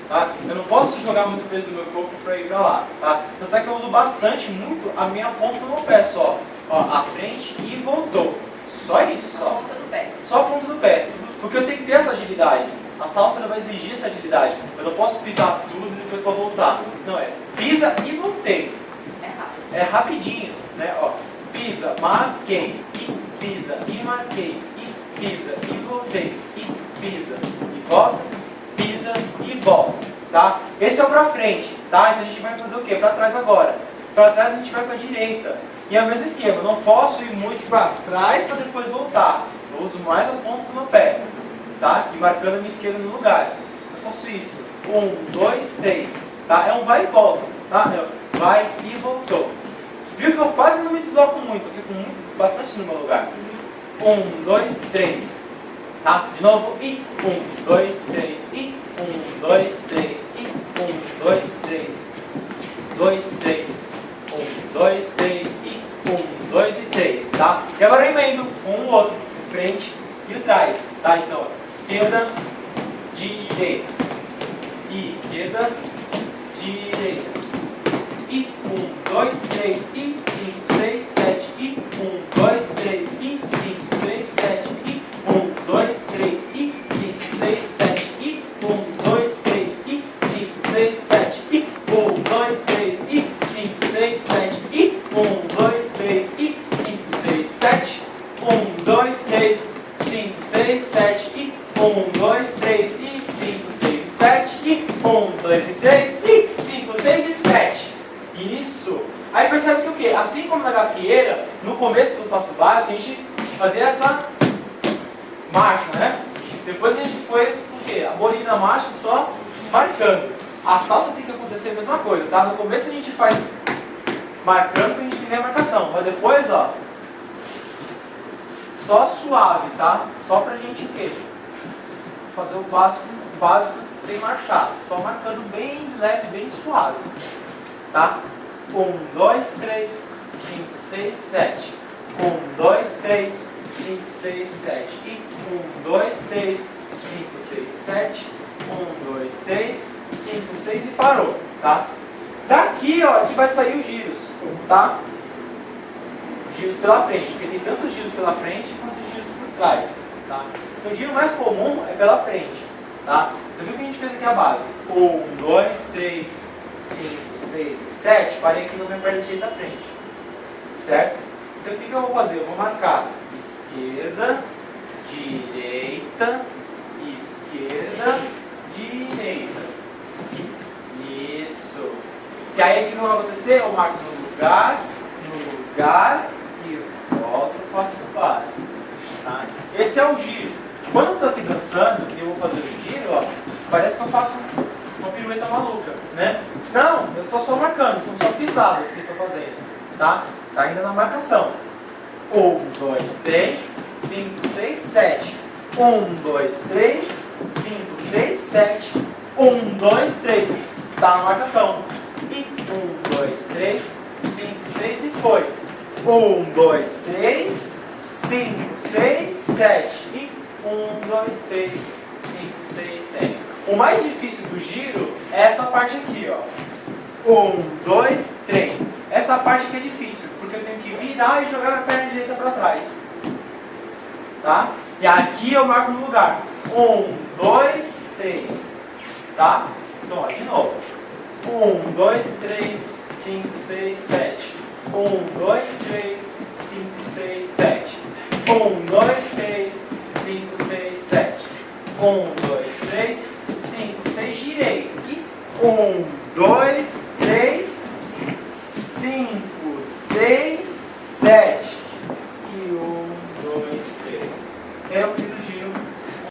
Tá? Eu não posso jogar muito peso do meu corpo para ir para lá. Tá? Tanto é que eu uso bastante, muito, a minha ponta do meu pé só. Ó, a frente e voltou. Só isso, só. A ponta do pé. Só a ponta do pé. Porque eu tenho que ter essa agilidade. A salsa ela vai exigir essa agilidade. Eu não posso pisar tudo e depois para voltar. Não, é pisa e voltei. É rápido. É rapidinho, né? Ó, pisa, marquei, e pisa, e marquei, e pisa, e voltei, e pisa, e volta, pisa e volta, tá? Esse é o pra frente, tá? Então a gente vai fazer o quê? Pra trás agora. Pra trás a gente vai com a direita. E é o mesmo esquema, eu não posso ir muito pra trás para depois voltar. Eu uso mais a ponta do meu pé, tá? E marcando a minha esquerda no lugar. Eu faço isso. 1, 2, 3, tá? É um vai e volta, tá? Vai e voltou. Você viu que eu quase não me desloco muito, eu fico bastante no meu lugar. 1, 2, 3, tá? De novo, e 1, 2, 3, e 1, 2, 3, e 1, 2, 3, 2, 3, 1, 2, 3, e 1, 2 e 3, tá? E agora eu emendo um outro, o frente e o trás, tá? Então, esquerda, direita, e esquerda, direita. E 1, 2, 3, e 5, 6, 7, e 1, 2, 3, e 5, 6, 7, e 1, 2, 3, e 5, 6, 7, e 1, 2, 3, e 5, 6, 7, e 1, 2, 3, e 5, 6, 7, e 1, 2, 3, e 5, 6, 7, 1, 2, 3, 5, 6, 7, e 1, 2, 3, e 5, 6, 7, e 1, 2 e 3, e 5, 6 e 7. Isso. Aí percebe que o quê? Assim como na gafieira, no começo do passo básico, a gente fazia essa marcha, né? Depois a gente foi o quê? Abolindo na marcha só marcando. A salsa tem que acontecer a mesma coisa, tá? No começo a gente faz marcando pra gente entender a marcação. Mas depois, ó, só suave, tá? Só pra gente o quê? Fazer o básico sem marchar. Só marcando bem leve, bem suave. Tá? 1, 2, 3, 5, 6, 7. 1, 2, 3, 5, 6, 7. E 1, 2, 3, 5, 6, 7. 1, 2, 3, 5, 6 e parou, tá? Daqui, ó, aqui vai sair os giros, tá? Giros pela frente, porque tem tanto giros pela frente quanto giros por trás, tá? Então o giro mais comum é pela frente, tá? Você viu que a gente fez aqui a base? 1, 2, 3, 5, 6 e 7, parei aqui na minha perna direita da frente, certo? Então o que eu vou fazer? Eu vou marcar esquerda, direita, esquerda, direita. Isso. E aí o que vai acontecer? Eu marco no lugar e volto para o passo básico. Tá? Esse é o giro. Quando eu estou aqui dançando e eu vou fazer o giro, ó, parece que eu faço uma pirueta maluca, né? Não, eu estou só marcando, são só pisadas que eu estou fazendo, tá? Tá ainda na marcação. 1, 2, 3, 5, 6, 7. 1, 2, 3, 5, 6, 7. 1, 2, 3. Tá na marcação. E 1, 2, 3, 5, 6 e foi. 1, 2, 3, 5, 6, 7. E 1, 2, 3, 5, 6, 7. O mais difícil do giro é essa parte aqui, ó. 1, 2, 3. Essa parte aqui é difícil, porque eu tenho que virar e jogar minha perna direita para trás. Tá? E aqui eu marco no lugar. 1, 2, 3. Tá? Então, ó, de novo. 1, 2, 3, 5, 6, 7. 1, 2, 3, 5, 6, 7. 1, 2, 3, 5, 6, 7. 1, 2, 3, 5, 6, girei. E 1, 2, 3, 5, 6,